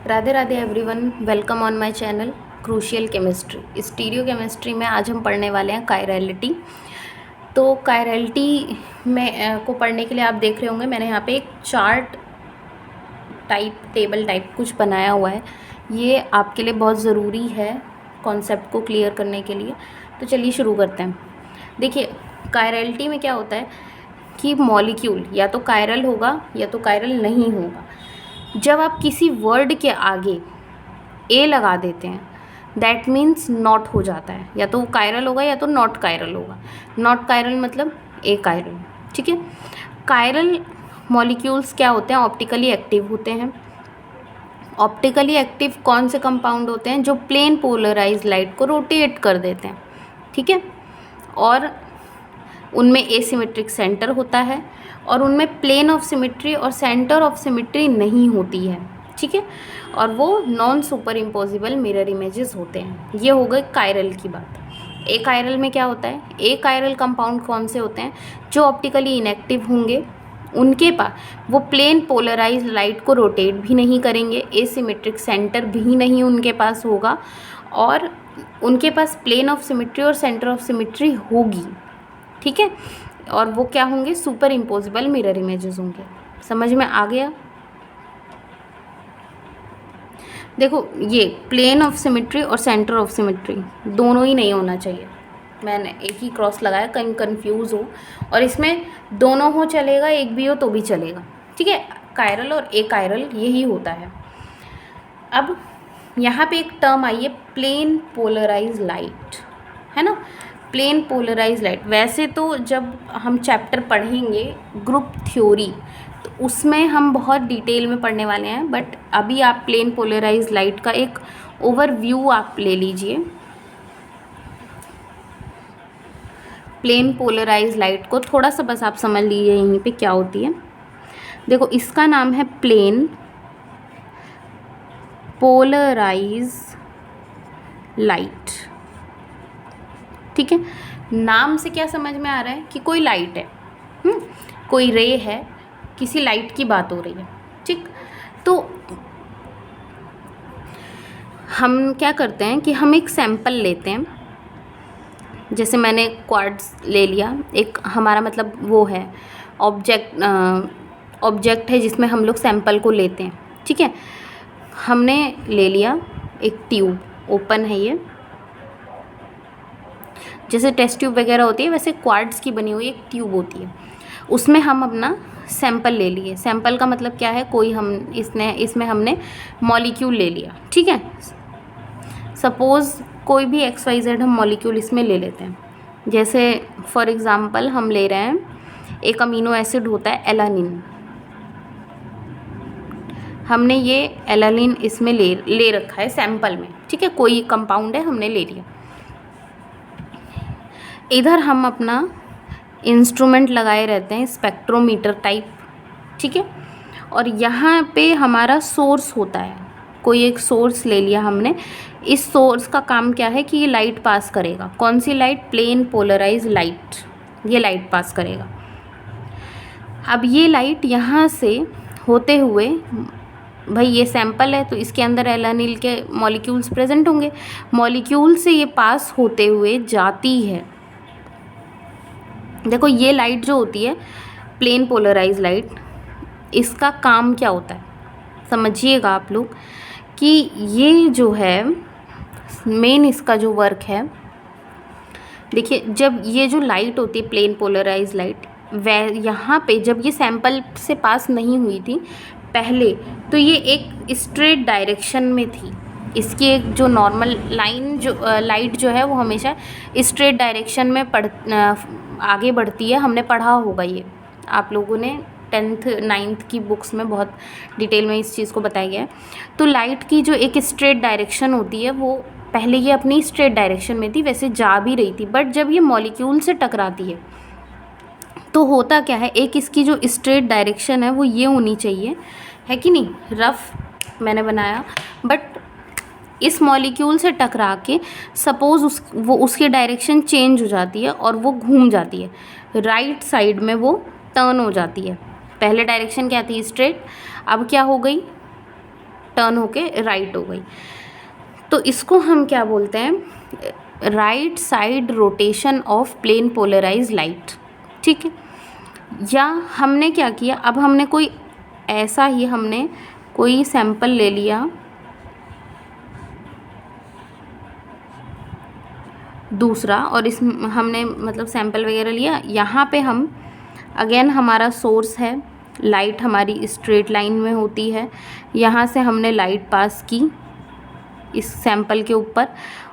Radhe Radhe everyone, welcome on my channel crucial chemistry. Stereo chemistry में आज हम पढ़ने वाले हैं कायरलिटी। तो कायरलिटी में को पढ़ने के लिए आप देख रहे होंगे मैंने यहाँ पे एक चार्ट टाइप टेबल टाइप कुछ बनाया हुआ है। ये आपके लिए बहुत ज़रूरी है कॉन्सेप्ट को क्लियर करने के लिए। तो चलिए शुरू करते हैं। देखिए कायरलिटी में क्या होता है कि मॉलिक्यूल या तो कायरल होगा या तो कायरल नहीं होगा। जब आप किसी वर्ड के आगे ए लगा देते हैं दैट मीन्स नॉट हो जाता है, या तो कायरल होगा या तो नॉट कायरल होगा। नॉट कायरल मतलब ए कायरल, ठीक है। कायरल मॉलिक्यूल्स क्या होते हैं? ऑप्टिकली एक्टिव होते हैं। ऑप्टिकली एक्टिव कौन से कंपाउंड होते हैं? जो प्लेन पोलराइज लाइट को रोटेट कर देते हैं, ठीक है। और उनमें एसिमेट्रिक सेंटर होता है और उनमें प्लेन ऑफ सिमेट्री और सेंटर ऑफ सिमेट्री नहीं होती है, ठीक है। और वो non super imposable mirror images होते हैं। ये हो गई कायरल की बात। ए कायरल में क्या होता है? ए कायरल कंपाउंड कौन से होते हैं? जो ऑप्टिकली इनएक्टिव होंगे, उनके पास वो प्लेन पोलराइज लाइट को रोटेट भी नहीं करेंगे, एसिमेट्रिक सेंटर भी नहीं उनके पास होगा, और उनके पास प्लेन ऑफ सिमेट्री और सेंटर ऑफ सिमेट्री होगी, ठीक है। और वो क्या होंगे? सुपर इम्पोजिबल मिरर इमेजेस होंगे। समझ में आ गया? देखो ये प्लेन ऑफ सिमेट्री और सेंटर ऑफ सिमेट्री दोनों ही नहीं होना चाहिए। मैंने एक ही क्रॉस लगाया, कहीं कंफ्यूज हो, और इसमें दोनों हो चलेगा, एक भी हो तो भी चलेगा, ठीक है। कायरल और ए कायरल यही होता है। अब यहाँ पे एक टर्म आई है प्लेन पोलराइज लाइट, है ना। प्लेन पोलराइज लाइट, वैसे तो जब हम चैप्टर पढ़ेंगे ग्रुप थ्योरी तो उसमें हम बहुत डिटेल में पढ़ने वाले हैं, बट अभी आप प्लेन पोलराइज लाइट का एक ओवरव्यू आप ले लीजिए। प्लेन पोलराइज लाइट को थोड़ा सा बस आप समझ लीजिए यहीं पे क्या होती है। देखो इसका नाम है प्लेन पोलराइज लाइट, ठीक है। नाम से क्या समझ में आ रहा है कि कोई लाइट है, कोई रे है, किसी लाइट की बात हो रही है, ठीक। तो हम क्या करते हैं कि हम एक सैंपल लेते हैं। जैसे मैंने क्वार्ट्ज ले लिया, एक हमारा मतलब वो है ऑब्जेक्ट है जिसमें हम लोग सैंपल को लेते हैं, ठीक है। हमने ले लिया एक ट्यूब, ओपन है ये, जैसे टेस्ट ट्यूब वगैरह होती है वैसे क्वार्ट्ज की बनी हुई एक ट्यूब होती है। उसमें हम अपना सैंपल ले लिए। सैंपल का मतलब क्या है? कोई हम इसमें हमने मॉलिक्यूल ले लिया, ठीक है। सपोज़ कोई भी XYZ हम मॉलिक्यूल इसमें ले लेते हैं। जैसे फॉर एग्ज़ाम्पल हम ले रहे हैं एक अमीनो एसिड होता है एलानिन। हमने ये एलानिन इसमें ले रखा है सैंपल में, ठीक है। कोई कंपाउंड है, हमने ले लिया। इधर हम अपना इंस्ट्रूमेंट लगाए रहते हैं, स्पेक्ट्रोमीटर टाइप, ठीक है। और यहाँ पे हमारा सोर्स होता है, कोई एक सोर्स ले लिया हमने। इस सोर्स का काम क्या है कि ये लाइट पास करेगा। कौन सी लाइट? प्लेन पोलराइज लाइट, ये लाइट पास करेगा। अब ये लाइट यहाँ से होते हुए, भाई ये सैंपल है तो इसके अंदर एलानिल के मॉलिक्यूल्स प्रेजेंट होंगे, मॉलिक्यूल से ये पास होते हुए जाती है। देखो ये लाइट जो होती है प्लेन पोलराइज लाइट, इसका काम क्या होता है समझिएगा आप लोग कि ये जो है मेन इसका जो वर्क है। देखिए जब ये जो लाइट होती है प्लेन पोलराइज लाइट, वह यहाँ पे जब ये सैंपल से पास नहीं हुई थी पहले, तो ये एक स्ट्रेट डायरेक्शन में थी। इसकी एक जो नॉर्मल लाइन जो लाइट जो है वो हमेशा स्ट्रेट डायरेक्शन में आगे बढ़ती है। हमने पढ़ा होगा ये, आप लोगों ने 10th 9th की बुक्स में बहुत डिटेल में इस चीज़ को बताया गया है। तो लाइट की जो एक स्ट्रेट डायरेक्शन होती है वो पहले ये अपनी स्ट्रेट डायरेक्शन में थी, वैसे जा भी रही थी, बट जब ये मॉलिक्यूल से टकराती है तो होता क्या है, एक इसकी जो स्ट्रेट डायरेक्शन है वो ये होनी चाहिए, है कि नहीं। रफ मैंने बनाया, बट इस मॉलिक्यूल से टकरा के सपोज़ उसकी डायरेक्शन चेंज हो जाती है और वो घूम जाती है, राइट साइड में वो टर्न हो जाती है। पहले डायरेक्शन क्या थी? स्ट्रेट, अब क्या हो गई? टर्न होके राइट हो गई। तो इसको हम क्या बोलते हैं, right side rotation of plane polarise light. ठीक है, या हमने क्या किया, अब हमने कोई ऐसा ही हमने कोई सैंपल ले लिया दूसरा, और इस हमने मतलब सैंपल वगैरह लिया, यहाँ पे हम अगेन हमारा सोर्स है, लाइट हमारी स्ट्रेट लाइन में होती है, यहाँ से हमने लाइट पास की इस सैंपल के ऊपर,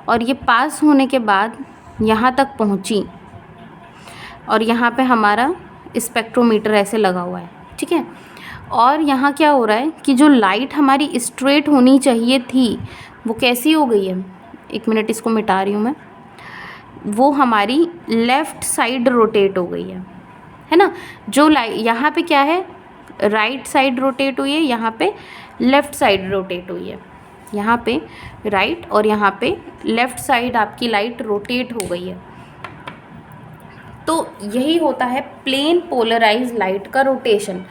और ये पास होने के बाद यहाँ तक पहुँची, और यहाँ पे हमारा स्पेक्ट्रोमीटर ऐसे लगा हुआ है। ठीक है, और यहाँ क्या हो रहा है कि जो लाइट हमारी स्ट्रेट होनी चाहिए थी वो कैसी हो गई है, एक मिनट इसको मिटा रही हूँ मैं, वो हमारी लेफ़्ट साइड रोटेट हो गई है ना। जो लाइट यहाँ पे क्या है, राइट साइड रोटेट हुई है, यहाँ पे लेफ़्ट साइड रोटेट हुई है, यहाँ पे राइट और यहाँ पे लेफ़्ट साइड आपकी लाइट रोटेट हो गई है। तो यही होता है प्लेन पोलराइज लाइट का रोटेशन।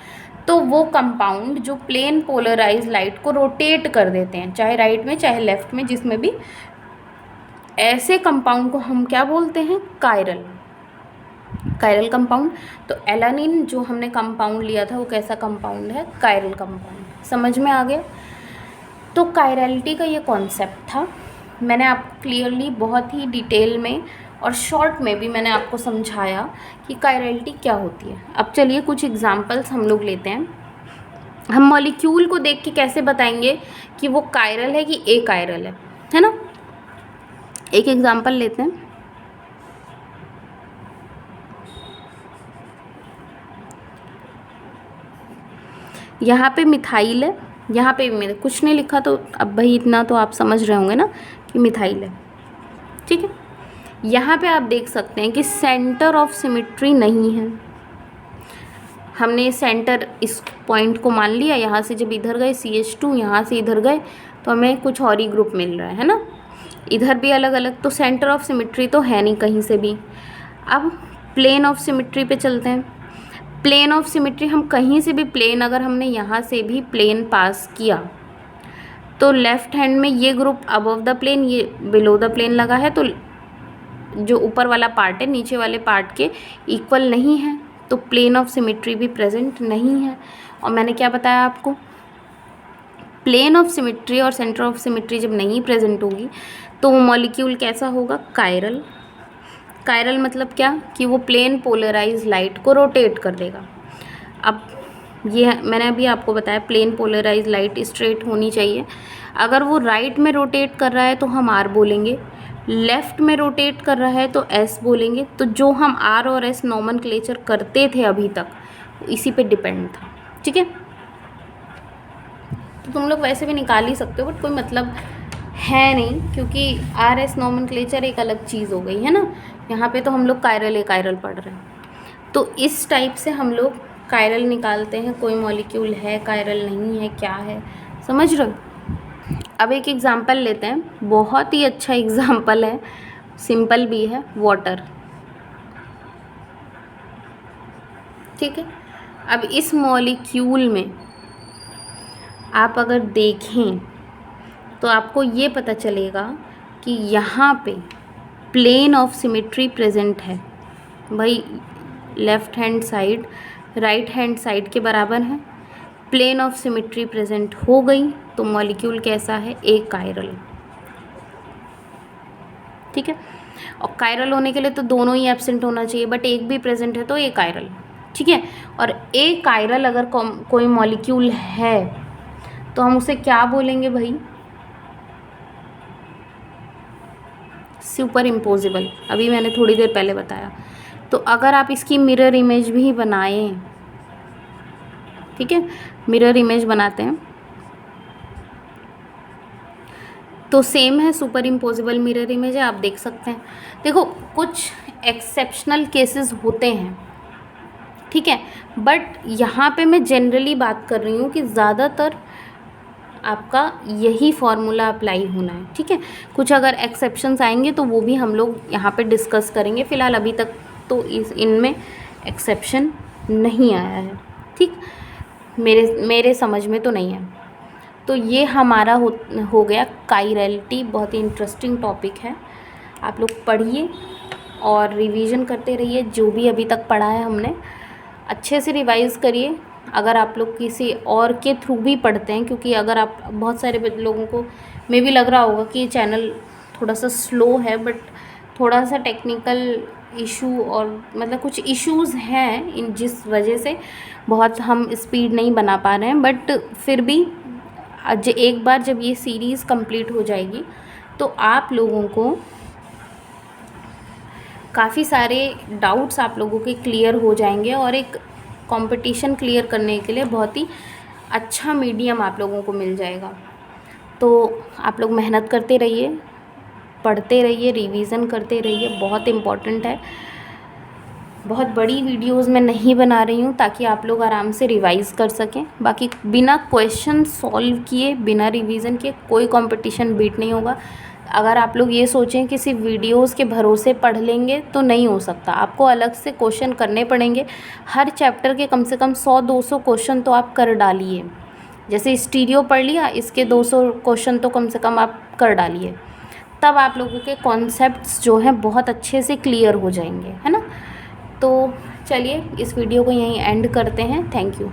तो वो कंपाउंड जो प्लेन पोलराइज लाइट को रोटेट कर देते हैं, चाहे राइट में चाहे लेफ़्ट में, जिसमें भी, ऐसे कंपाउंड को हम क्या बोलते हैं, कायरल, कायरल कंपाउंड। तो एलानिन जो हमने कंपाउंड लिया था वो कैसा कंपाउंड है, कायरल कंपाउंड। समझ में आ गया। तो कायरलिटी का ये कॉन्सेप्ट था, मैंने आपको क्लियरली बहुत ही डिटेल में और शॉर्ट में भी मैंने आपको समझाया कि कायरलिटी क्या होती है। अब चलिए कुछ एग्जांपल्स हम लोग लेते हैं। हम मॉलिक्यूल को देख के कैसे बताएंगे कि वो कायरल है कि अकायरल है ना। एक एग्जांपल लेते हैं। यहाँ पे मिथाइल है, यहाँ पे मैंने कुछ नहीं लिखा, तो अब भाई इतना तो आप समझ रहे होंगे ना कि मिथाइल है। ठीक है, यहाँ पे आप देख सकते हैं कि सेंटर ऑफ सिमेट्री नहीं है। हमने सेंटर इस पॉइंट को मान लिया, यहाँ से जब इधर गए CH2, यहाँ से इधर गए तो हमें कुछ और ही ग्रुप मिल रहा है ना, इधर भी अलग अलग। तो सेंटर ऑफ सिमेट्री तो है नहीं कहीं से भी। अब प्लेन ऑफ सिमेट्री पे चलते हैं। प्लेन ऑफ सिमेट्री, हम कहीं से भी प्लेन, अगर हमने यहाँ से भी प्लेन पास किया तो लेफ़्ट हैंड में ये ग्रुप अबव द प्लेन, ये बिलो द प्लेन लगा है, तो जो ऊपर वाला पार्ट है नीचे वाले पार्ट के इक्वल नहीं है, तो प्लेन ऑफ सिमेट्री भी प्रेजेंट नहीं है। और मैंने क्या बताया आपको, प्लेन ऑफ सिमेट्री और सेंटर ऑफ सिमेट्री जब नहीं प्रेजेंट होगी तो वो मॉलिक्यूल कैसा होगा, कायरल। कायरल मतलब क्या, कि वो प्लेन पोलराइज लाइट को रोटेट कर देगा। अब ये मैंने अभी आपको बताया प्लेन पोलराइज लाइट स्ट्रेट होनी चाहिए। अगर वो राइट में रोटेट कर रहा है तो हम R बोलेंगे, लेफ़्ट में रोटेट कर रहा है तो S बोलेंगे। तो जो हम R और S नोमेनक्लेचर करते थे अभी तक, इसी पे डिपेंड था। ठीक है, तो तुम लोग वैसे भी निकाल ही सकते हो, बट कोई मतलब है नहीं, क्योंकि RS नोमेनक्लेचर एक अलग चीज़ हो गई है ना। यहाँ पे तो हम लोग कायरल कायरल पढ़ रहे हैं। तो इस टाइप से हम लोग कायरल निकालते हैं, कोई मॉलिक्यूल है कायरल नहीं है, क्या है, समझ रहे हो। अब एक एग्ज़ाम्पल लेते हैं, बहुत ही अच्छा एग्ज़ाम्पल है, सिंपल भी है, वाटर। ठीक है, अब इस मॉलिक्यूल में आप अगर देखें तो आपको ये पता चलेगा कि यहाँ पे प्लेन ऑफ सिमेट्री प्रेजेंट है। भाई left hand side right hand side के बराबर है, प्लेन ऑफ सिमेट्री प्रेजेंट हो गई तो मॉलिक्यूल कैसा है, अकायरल। ठीक है, और कायरल होने के लिए तो दोनों ही एब्सेंट होना चाहिए, बट एक भी प्रेजेंट है तो अकायरल। ठीक है, और अकायरल अगर कोई मॉलिक्यूल है तो हम उसे क्या बोलेंगे भाई, सुपर इम्पोजिबल। अभी मैंने थोड़ी देर पहले बताया। तो अगर आप इसकी मिरर इमेज भी बनाएं, ठीक है, मिरर इमेज बनाते हैं तो सेम है, सुपर इम्पोजिबल मिरर इमेज है, आप देख सकते हैं। देखो कुछ एक्सेप्शनल केसेस होते हैं, ठीक है, बट यहाँ पे मैं जनरली बात कर रही हूँ कि ज़्यादातर आपका यही फार्मूला अप्लाई होना है। ठीक है, कुछ अगर एक्सेप्शंस आएंगे तो वो भी हम लोग यहाँ पे डिस्कस करेंगे। फ़िलहाल अभी तक तो इनमें एक्सेप्शन नहीं आया है। ठीक, मेरे समझ में तो नहीं है। तो ये हमारा हो गया कायरलिटी। बहुत ही इंटरेस्टिंग टॉपिक है, आप लोग पढ़िए और रिवीजन करते रहिए। जो भी अभी तक पढ़ा है हमने अच्छे से रिवाइज़ करिए। अगर आप लोग किसी और के थ्रू भी पढ़ते हैं, क्योंकि अगर आप बहुत सारे लोगों को मे भी लग रहा होगा कि ये चैनल थोड़ा सा स्लो है, बट थोड़ा सा टेक्निकल इशू और मतलब कुछ इश्यूज़ हैं इन जिस वजह से बहुत हम स्पीड नहीं बना पा रहे हैं। बट फिर भी आज एक बार जब ये सीरीज़ कंप्लीट हो जाएगी तो आप लोगों को काफ़ी सारे डाउट्स आप लोगों के क्लियर हो जाएंगे और एक कंपटीशन क्लियर करने के लिए बहुत ही अच्छा मीडियम आप लोगों को मिल जाएगा। तो आप लोग मेहनत करते रहिए, पढ़ते रहिए, रिवीज़न करते रहिए, बहुत इम्पॉर्टेंट है। बहुत बड़ी वीडियोस मैं नहीं बना रही हूँ ताकि आप लोग आराम से रिवाइज़ कर सकें। बाकी बिना क्वेश्चन सॉल्व किए, बिना रिवीजन के कोई कंपटीशन बीट नहीं होगा। अगर आप लोग ये सोचें कि सिर्फ वीडियोस के भरोसे पढ़ लेंगे तो नहीं हो सकता, आपको अलग से क्वेश्चन करने पड़ेंगे। हर चैप्टर के कम से कम 100-200 क्वेश्चन तो आप कर डालिए। जैसे स्टीरियो पढ़ लिया, इसके 200 क्वेश्चन तो कम से कम आप कर डालिए, तब आप लोगों के कॉन्सेप्ट्स जो हैं बहुत अच्छे से क्लियर हो जाएंगे, है ना। तो चलिए इस वीडियो को यहीं एंड करते हैं। Thank you.